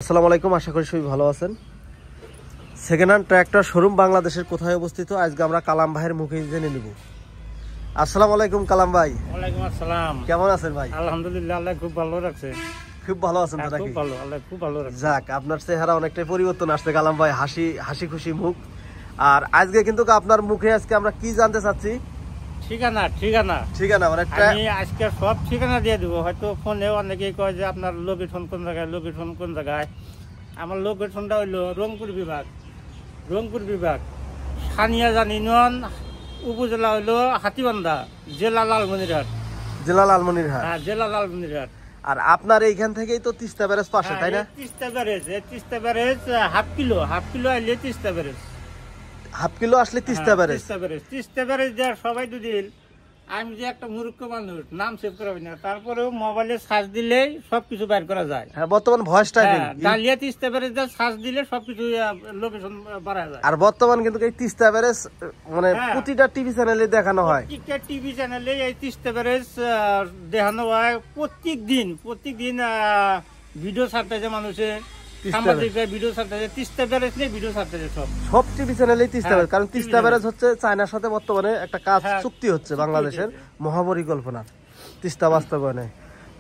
আসসালামু আলাইকুম, আশা করি সবাই ভালো আছেন। সেকেন্ড হ্যান্ড ট্র্যাক্টর শোরুম বাংলাদেশের কোথায় অবস্থিত আজকে আমরা কালাম ভাইয়ের মুখে জেনে নিব। আসসালামু আলাইকুম কালাম ভাই। ওয়ালাইকুম আসসালাম। কেমন আছেন ভাই? আলহামদুলিল্লাহ, আল্লাহ খুব ভালো রাখছে। খুব ভালো আছেন তো নাকি? খুব ভালো, আল্লাহ খুব ভালো রাখছে। যাক, আপনার চেহারা অনেকটাই পরিবর্তন আসছে কালাম ভাই, হাসি খুশি মুখ। আর আজকে কিন্তু আপনার মুখে আজকে আমরা কি জানতে চাচ্ছি? ঠিকানা মানে আমি আজকে সব ঠিকানা দিয়ে দিব। হয়তো ফোনে অনেকেই কয় যে আপনার লোকেশন কোন জায়গায়। আমার লোকেশনটা হইলো রংপুর বিভাগ সানিয়াজান ইউনিয়ন, উপজেলা হইলো হাতীবান্ধা, জেলা লালমনিরহাট। আর আপনার এইখান থেকেই তো তিস্তা ব্যারেজ পাশে, তাই না? তিস্তা ব্যারেজ হাফ কিলো আইলে হাফ কিলো আসলে তিস্তা ব্যারেজ দেওয়ার সবাই দুদিন। আমি যে একটা মূর্খ মানুষ, নাম সেভ করাবি না, তারপরেও মোবাইলে সার্চ দিলেই সবকিছু বের করা যায়। হ্যাঁ, বর্তমান voice typing dahlia Teesta barrage search দিলে সবকিছু লোকেশন বাড়া যায়। আর বর্তমান কিন্তু এই তিস্তা ব্যারেজ মানে প্রতিটা টিভি চ্যানেলে দেখানো হয়। প্রত্যেকটা টিভি চ্যানেলে এই তিস্তা ব্যারেজ দেখানো হয়। প্রত্যেক দিন ভিডিও ছাড়তেছে মানুষে, ভিডিও ছাড়তেছে তিস্তা ব্যারেজ নিয়ে, ভিডিও ছাড়তেছে সব টিভি চ্যানেলে তিস্তা ব্যারেজ। কারণ তিস্তা ব্যারেজ হচ্ছে চায়নার সাথে বর্তমানে একটা কাজ চুক্তি হচ্ছে বাংলাদেশের মহাপরিকল্পনা তিস্তা বাস্তবায়নে।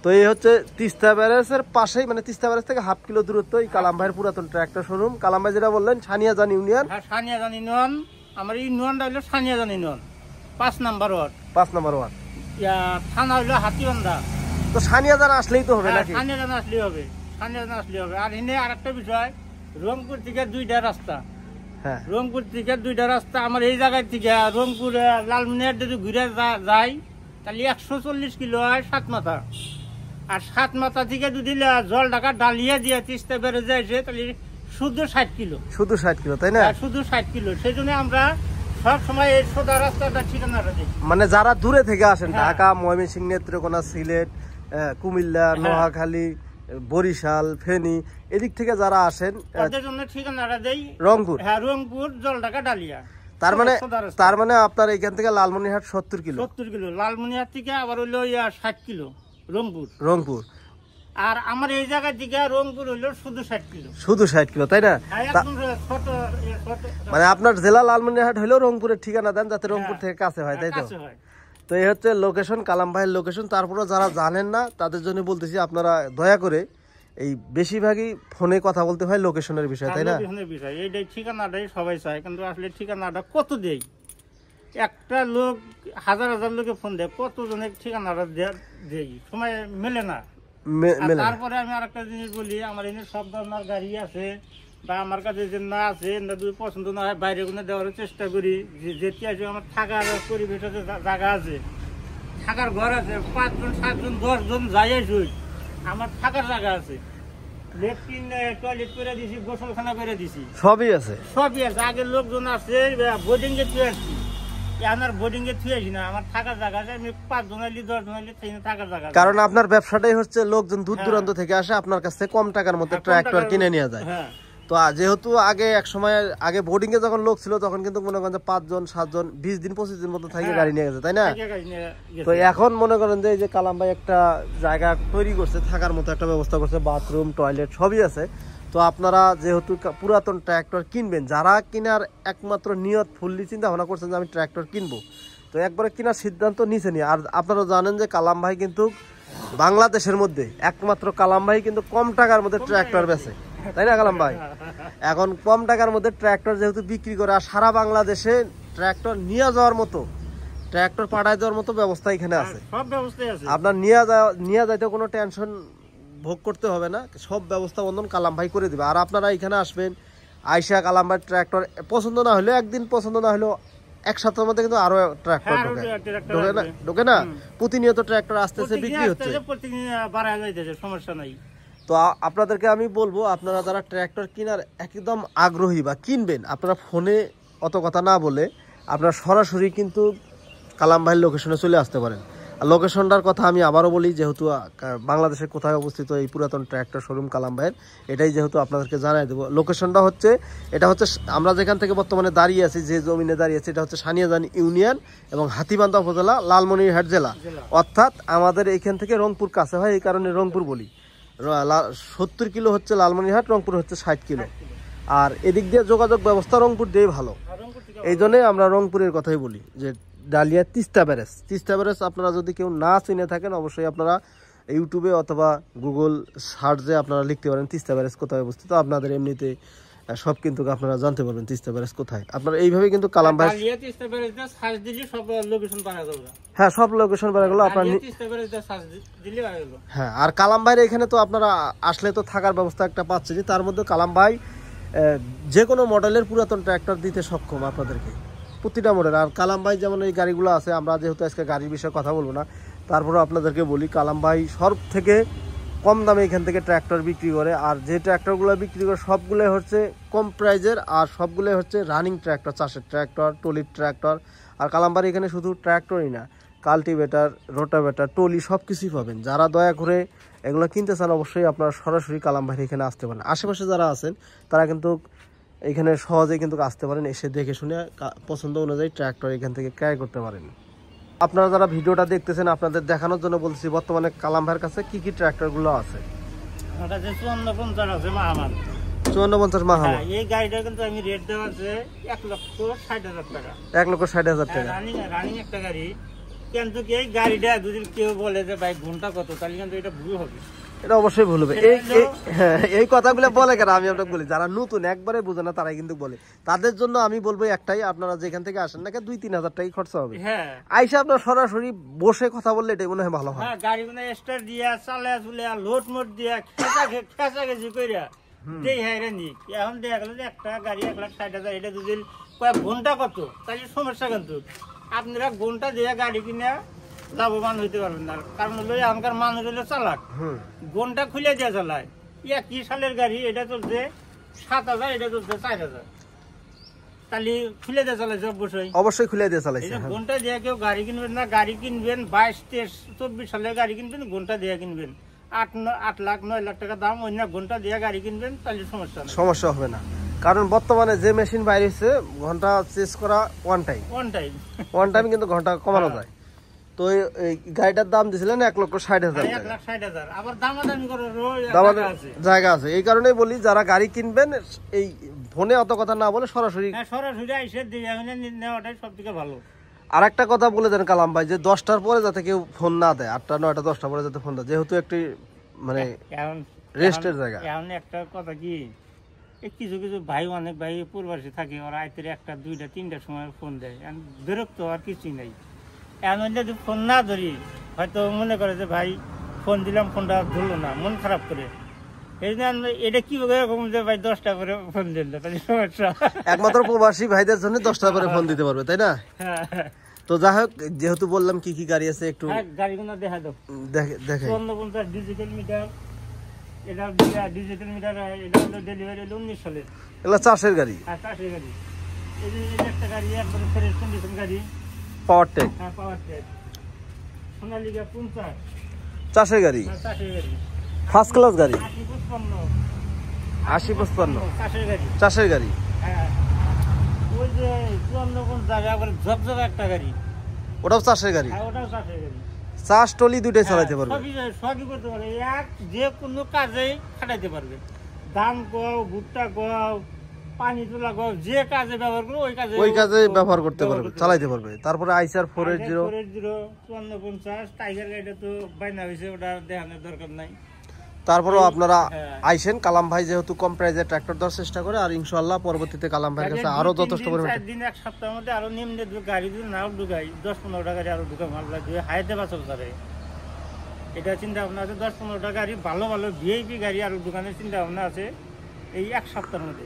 তো এই হচ্ছে তিস্তা ব্যারেজের পাশেই, মানে তিস্তা ব্যারেজ থেকে হাফ কিলো দূরত্ব এই কালাম ভাইয়ের পুরাতন ট্র্যাক্টর শোরুম। কালাম ভাই যেটা বললেন সানিয়াজান ইউনিয়ন। সানিয়াজান ইউনিয়ন, আমার ইউনিয়নটা হলো সানিয়াজান ইউনিয়ন, 5 নম্বর ওয়ার্ড। থানা হইলো হাতীবান্ধা। তো সানিয়াজান আসলেই তো হবে নাকি? সানিয়াজান আসলেই হবে। আর এখানে আরেকটা বিষয়, রংপুর থেকে দুইটা রাস্তা। আমার এই জায়গায় থেকে রংপুর লালমনিরহাট যদি ঘুরে যায় তাহলে 140 কিলো হয় 7 মাথা। আর 7 মাথা থেকে যদি জল ঢাকা ডালিয়া দিয়ে তিস্তা বেড়ে যায় তাহলে শুধু 60 কিলো, তাই না? শুধু 60 কিলো। সেই জন্য আমরা সব সময় এই সোজা রাস্তাটা ঠিকানাটা দিই। মানে যারা দূরে থেকে আসেন, ঢাকা, ময়মনসিংহ, নেত্রকোনা, সিলেট, কুমিল্লা, নোয়াখালী, বরিশাল, ফেনী, এদিক থেকে যারা আসেন তাদের জন্য ঠিকানাটা দেই রংপুর। রংপুর, জলঢাকা, ডালিয়া। তার মানে আপনার এখান থেকে লালমনিরহাট 70 কিলো। লালমনিরহাট থেকে আবার হইলো 60 কিলো রংপুর। আর আমার এই জায়গা থেকে রংপুর হইলো শুধু 60 কিলো, তাই না? মানে আপনার জেলা লালমনিরহাট হইলেও রংপুরের ঠিকানা দেন যাতে রংপুর থেকে কাছে হয়, তাই তো? তো এই হচ্ছে লোকেশন, কালাম ভাইয়ের লোকেশন। তারপরে যারা জানেন না তাদের জন্য বলতেছি, আপনারা দয়া করে এই বেশিরভাগই ফোনে কথা বলতে হয় লোকেশনের বিষয়, তাই না? এইটাই ঠিকানাটাই সবাই চায়, কিন্তু আসলে ঠিকানাটা কত দেই? একটা লোক হাজার লোকে ফোন দেয়, কতজনের ঠিকানাটা দেই, সময় মেলে না। তারপরে আমি আরেকটা জিনিস বলি, আমার এখানে সব ধরনের গাড়ি আছে, বা আমার কাছে যে না আছে না, যদি পছন্দ না হয় বাইরে কোনো দেওয়ার চেষ্টা করি। যেটি আছে আমার থাকার পরিবেশ আছে, জায়গা আছে, থাকার ঘর আছে, 5 জন 7 জন 10 জন যাই আসুই, আমার থাকার জায়গা আছে, লেট্রিন টয়লেট করে দিছি, গোসলখানা করে দিছি, সবই আছে। আগের লোকজন আছে বোর্ডিং এ থুয়ে আসছি, আমার বোর্ডিং এ থুয়ে আসি না, আমার থাকার জায়গা আছে। আমি 5 জন আইলি 10 জন আইলি থাকার জায়গা। কারণ আপনার ব্যবসাটাই হচ্ছে লোকজন দূর দূরান্ত থেকে আসে, আপনার কাছে কম টাকার মধ্যে ট্রাক্টর কিনে নিয়ে যায়। তো যেহেতু এক সময় আগে বোর্ডিং এ যখন লোক ছিল তখন কিন্তু মনে করেন যে 5 জন 7 জন 20 দিন 25 দিন মতো থেকে গাড়ি নিয়ে গেছে, তাই না? তো এখন মনে করেন যে এই যে কালাম ভাই একটা জায়গা তৈরি করছে, থাকার মতো একটা ব্যবস্থা করছে, বাথরুম, টয়লেট সবই আছে। তো আপনারা যেহেতু পুরাতন ট্র্যাক্টর কিনবেন, যারা কেনার একমাত্র নিয়ত ফুললি চিন্তা ভাবনা করছেন যে আমি ট্র্যাক্টর কিনবো, তো একবারে কেনার সিদ্ধান্ত নিছেনি। আর আপনারা জানেন যে কালাম ভাই কিন্তু বাংলাদেশের মধ্যে একমাত্র কালাম ভাই কিন্তু কম টাকার মধ্যে ট্র্যাক্টর বেচে, তাই না কালাম ভাই? এখন কম টাকার মধ্যে ট্র্যাক্টর যেহেতু বিক্রি করে, আর সারা বাংলাদেশে ট্র্যাক্টর নিয়ে যাওয়ার মতো, ট্র্যাক্টর পাঠায় দেওয়ার মতো ব্যবস্থা এখানে আছে। আপনার নিয়ে যাইতে কোনো টেনশন ভোগ করতে হবে না, সব ব্যবস্থা বন্ধন কালাম ভাই করে দিবে। আর আপনারা এখানে আসবেন, আইসা কালাম ভাই ট্র্যাক্টর পছন্দ না হলেও একদিন, পছন্দ না হলেও এক সপ্তাহের মধ্যে কিন্তু আরো ট্র্যাক্টর ঢোকে না। প্রতিনিয়ত ট্র্যাক্টর আসতেছে, বিক্রি হচ্ছে, সমস্যা নাই। তো আপনাদেরকে আমি বলবো, আপনারা যারা ট্র্যাক্টর কেনার একদম আগ্রহী বা কিনবেন, আপনারা ফোনে অত কথা না বলে আপনারা সরাসরি কিন্তু কালাম ভাইয়ের লোকেশনে চলে আসতে পারেন। আর লোকেশনটার কথা আমি আবারও বলি, যেহেতু বাংলাদেশের কোথায় অবস্থিত এই পুরাতন ট্র্যাক্টর শোরুম কালাম ভাইয়ের, এটাই যেহেতু আপনাদেরকে জানাই দেবো। লোকেশনটা হচ্ছে, এটা হচ্ছে আমরা যেখান থেকে বর্তমানে দাঁড়িয়ে আছি, যে জমিনে দাঁড়িয়ে আছি, এটা হচ্ছে সানিয়াজান ইউনিয়ন এবং হাতীবান্ধা উপজেলা, লালমনিরহাট জেলা। অর্থাৎ আমাদের এইখান থেকে রংপুর কাছে হয়, এই কারণে রংপুর বলি। 70 কিলো হচ্ছে লালমনিরহাট, রংপুর হচ্ছে 60 কিলো। আর এদিক দিয়ে যোগাযোগ ব্যবস্থা রংপুর দিয়েই ভালো, এই জন্যই আমরা রংপুরের কথাই বলি যে dahlia Teesta barrage. Teesta barrage আপনারা যদি কেউ না চিনে থাকেন অবশ্যই আপনারা ইউটিউবে অথবা গুগল সার্চে আপনারা লিখতে পারেন তিস্তা ব্যারেজ কোথায় অবস্থিত, আপনাদের এমনিতে সব কিন্তু আপনারা জানতে পারবেন তিস্তা ব্যারেজ কোথায়। আপনারা এইভাবে কিন্তু কালাম ভাই হ্যাঁ সব লোকেশন বেড়ে গেল আপনার। হ্যাঁ আর কালাম ভাইয়ের এখানে তো আপনারা আসলে তো থাকার ব্যবস্থা একটা পাচ্ছে, যে তার মধ্যে কালাম ভাই যে কোনো মডেলের পুরাতন ট্র্যাক্টর দিতে সক্ষম আপনাদেরকে, প্রতিটা মডেল। আর কালাম ভাই যেমন এই গাড়িগুলো আছে, আমরা যেহেতু আজকে গাড়ির বিষয়ে কথা বলবো না, তারপরেও আপনাদেরকে বলি কালাম ভাই সব থেকে কম দামে এখান থেকে ট্র্যাক্টর বিক্রি করে। আর যে ট্র্যাক্টরগুলো বিক্রি করে সবগুলোই হচ্ছে কম প্রাইজের, আর সবগুলোই হচ্ছে রানিং ট্র্যাক্টর, চাষের ট্র্যাক্টর, টলির ট্র্যাক্টর। আর কালাম ভাই এখানে শুধু ট্র্যাক্টরই না, কাল্টিভেটার, রোটাভেটার, টলি সব কিছুই পাবেন। যারা দয়া করে এগুলো কিনতে চান অবশ্যই আপনারা সরাসরি কালাম ভাইয়ের এখানে আসতে পারেন। আশেপাশে যারা আছেন তারা কিন্তু এখানে সহজেই কিন্তু আসতে পারেন, এসে দেখে শুনে পছন্দ অনুযায়ী ট্র্যাক্টর এখান থেকে ক্রয় করতে পারেন। আপনারা যারা ভিডিওটা দেখতেছেন আপনাদের দেখানোর জন্য বলছি বর্তমানে কালাম ভাইয়ের কাছে কি কি ট্র্যাক্টরগুলো আছে। 5450 মাহামা, এই গাড়িটা কিন্তু আমি রেট দেওয়া আছে 1,60,000 টাকা। 1,60,000 টাকা রানিং একটা গাড়ি। কিন্তু এই গাড়িটা যদি কেউ বলে যে ভাই ঘন্টা কত, তাহলে কিন্তু এটা ভুল হবে, এটা অবশ্যই ভুল হবে। এই কথাগুলো বলে কেন আমি আপনাকে বলি, যারা নতুন একবারে বোঝে না তারাই কিন্তু বলে, তাদের জন্য আমি বলবো একটাই, আপনারা যেখান থেকে আসেন না 2-3 হাজার টাকা খরচা হবে, আইসা আপনার সরাসরি বসে কথা বললে এটাই মনে হয় ভালো হয়। গাড়ি মানে স্টার্ট দিয়া চালা চুলিয়া লোড মোট দিয়া খেঁচা খেঁচি কইরা দেই হাইরা নি। এখন দেখা গেল যে একটা গাড়ি 1,60,000, এটা যদি কয়েক ঘন্টা কত, তাহলে সমস্যা। কিন্তু আপনারা ঘন্টা দিয়ে গাড়ি কিনে লাভবান হইতে পারবেন না, কারণ হলো এখনকার মানুষ হলো চালাক, ঘন্টা খুলে দিয়ে চালায়। কি সালের গাড়ি, এটা চলছে 7,000, এটা চলছে 4,000, তাহলে খুলে দিয়ে চালাইছে অবশ্যই খুলে দিয়ে চালাইছে। ঘন্টা দিয়ে কেউ গাড়ি কিনবেন না, গাড়ি কিনবেন 22, 23, 24 সালের গাড়ি কিনবেন, ঘন্টা দিয়ে কিনবেন 8 লাখ 9 লাখ টাকা দাম, অন্য ঘন্টা দিয়ে গাড়ি কিনবেন, তাহলে সমস্যা হবে না। কারণ বর্তমানে যে মেশিন বাইরে হচ্ছে ঘন্টা চেঞ্জ করা ওয়ান টাইম কিন্তু ঘন্টা কমানো যায়। তো এই গাড়িটার দাম দিয়েছিলেন 1,60,000 টাকা, আবার দামাদামি করার জায়গা আছে। এই কারণেই বলি যারা গাড়ি কিনবেন এই ফোনে অত কথা না বলে সরাসরি এসে নেওয়াটাই সব থেকে ভালো। আর একটা কথা বলে দেন কালাম ভাই, যে 10টার পরে যাতে কেউ ফোন না দেয়, 8টা 9টা 10টা পরে যাতে ফোন দেয়, যেহেতু একটি মানে রেস্টের জায়গা। এখন একটা কথা কি, কিছু কিছু ভাই, অনেক ভাই পূর্বাসী থাকে, ওরা আইতে 1টা 2টা 3টার সময় ফোন দেয়, বিরক্ত আর কিছুই নাই। এমন যদি ফোন না ধরি, হয়তো মনে করে যে ভাই ফোন দিলাম, ফোনটা ধরলো না, মন খারাপ করে। এই জন্য এটা কি এরকম যে ভাই 10টা করে ফোন দিল, তাহলে সমস্যা। একমাত্র প্রবাসী ভাইদের জন্য 10টা করে ফোন দিতে পারবে, তাই না? তো যাই হোক, যেহেতু বললাম কি কি গাড়ি আছে একটু গাড়িগুলো দেখা দাও। দেখে 5450 ডিজিটাল মিটার, এটা ডিজিটাল মিটার, এটা হলো ডেলিভারি 19 সালের। এগুলো চাষের গাড়ি। হ্যাঁ চাষের গাড়ি। এই যে একটা গাড়ি একদম ফ্রেশ কন্ডিশন গাড়ি, পাওয়ার টেক। হ্যাঁ পাওয়ার টেক। সোনালিকা 50 চাষের গাড়ি। হ্যাঁ চাষের গাড়ি। ফার্স্ট ক্লাস গাড়ি। 8055 চাষের গাড়ি। চাষের গাড়ি। হ্যাঁ ওই যে 5450 আবার ঝকঝক একটা গাড়ি, ওটাও চাষের গাড়ি। হ্যাঁ ওটাও চাষের গাড়ি। চাষ টলি দুটোই চালাতে পারবে, সবই করতে পারবে, যে কোনো কাজেই খাটাইতে পারবে। ধান কোয়াও, ভুট্টা কোয়াও, পানি তোলা কোয়াও, যে কাজে ব্যবহার করো ওই কাজে ব্যবহার করতে পারবে, চালাইতে পারবে। তারপরে আইসার 480 5450 টাইগার গাড়িটা তো বাইনা হয়েছে, ওটা দেখানোর দরকার নাই। তারপরেও আপনারা আইসেন, কালাম ভাই যেহেতু কম প্রাইসে ট্রাক্টর দেওয়ার চেষ্টা করে, আর ইনশাআল্লাহ পরবর্তীতে কালাম ভাইয়ের কাছে আরো যথেষ্ট পরিমাণে 4 দিন 1 সপ্তাহের মধ্যে আরো নিম্নে গাড়ি যদি নাও ঢুকাই 10-15টা গাড়ি আরো ঢুকা মাল লাগবে, হাইতে বাঁচল তারে। এটা চিন্তা ভাবনা আছে, 10-15টা গাড়ি ভালো ভালো ভিআইপি গাড়ি আরো দোকানের চিন্তা ভাবনা আছে এই 1 সপ্তাহের মধ্যে।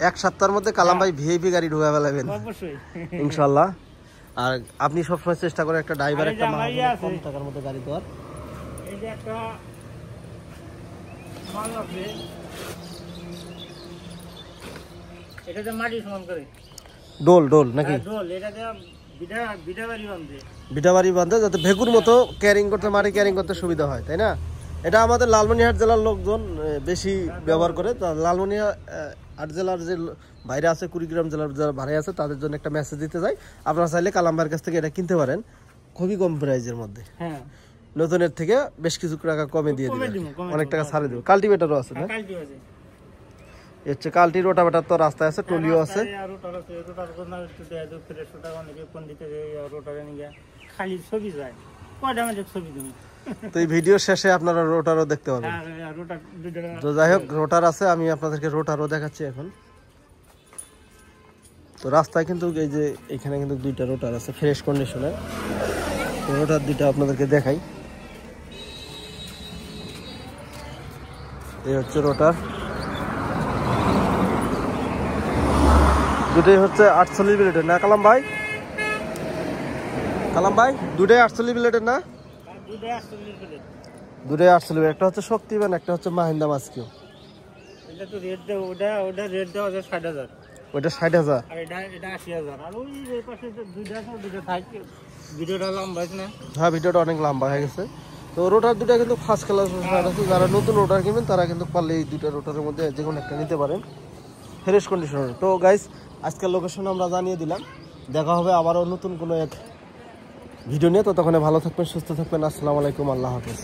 1 সপ্তাহের মধ্যে কালাম ভাই ভিআইপি গাড়ি ঢুকা ফেলাবেন অবশ্যই ইনশাআল্লাহ। আর আপনি সবসময় চেষ্টা করেন একটা ড্রাইভার, একটা কম টাকার মধ্যে গাড়ি দেওয়ার। এই যে একটা মাল আছে, এটাতে মাটি সমান করে ডোল নাকি? ডোল, এটাতে বিটা বাড়ি বাঁধে যাতে ভেকুর মতো ক্যারিং করতে, মাটি ক্যারিং করতে সুবিধা হয়, তাই না? এটা আমাদের লালমনিরহাট জেলার লোকজন বেশি ব্যবহার করে। লালমনিরহাট জেলার যে বাইরে আছে, কুড়িগ্রাম জেলার যারা বাইরে আছে, তাদের জন্য একটা মেসেজ দিতে চাই, আপনারা চাইলে কালাম ভাইয়ের কাছ থেকে এটা কিনতে পারেন খুবই কম প্রাইজের মধ্যে। হ্যাঁ নতুনের থেকে বেশ কিছু টাকা কমে দিয়ে কমে দিবেন, দিব, অনেক টাকা ছাড়ে দেবো। কাল্টিভেটরও আছে না? কালকে আছে এর হচ্ছে কাল্টি, রোটাভেটার তো রাস্তায় আছে, টলিও আছে। আর রোটার আছে, রোটার জন্য একটু দেয় তো ফ্রেশ রোটার অনেকে ফোন দিতে যায় রোটারে নিয়ে খালি ছবি যায়, কয়টা আমাদের ছবি তুমি। তো এই ভিডিও শেষে আপনারা রোটারও দেখতে পাবেন। হ্যাঁ রোটার দুইটা তো যাই হোক, রোটার আছে, আমি আপনাদেরকে রোটারও দেখাচ্ছি এখন। তো রাস্তায় কিন্তু এই যে এখানে কিন্তু দুইটা রোটার আছে ফ্রেশ কন্ডিশনে। তো রোটার দুইটা আপনাদেরকে দেখাই। এই হচ্ছে রোটার, দুটোই হচ্ছে 48 ব্লেডের না কালাম ভাই? কালাম ভাই দুটোই 48 ব্লেডের না? দুইটা আসলে দুটোই 48। একটা হচ্ছে শক্তিমান, একটা হচ্ছে মাহিন্দা মাস্কিও। এটা তো রেট দেওয়া, ওটা রেট দেওয়া আছে 60,000, ওইটা 60,000, আর এটা 80,000। আর ওই যে পাশে দুইটা আছে, দুইটা থাকে। ভিডিওটা লম্বা আছে না? হ্যাঁ ভিডিওটা অনেক লম্বা হয়ে গেছে। তো রোটার দুটা কিন্তু ফার্স্ট ক্লাস রোটার আছে, যারা নতুন রোটার কিনবেন তারা কিন্তু পারলে এই দুইটা রোটারের মধ্যে যে কোনো একটা নিতে পারেন ফ্রেশ কন্ডিশনার। তো গাইস, আজকের লোকেশন আমরা জানিয়ে দিলাম, দেখা হবে আবারও নতুন কোনো এক ভিডিও নিয়ে। তো তখন ভালো থাকবেন, সুস্থ থাকবেন। আসসালামু আলাইকুম, আল্লাহ হাফেজ।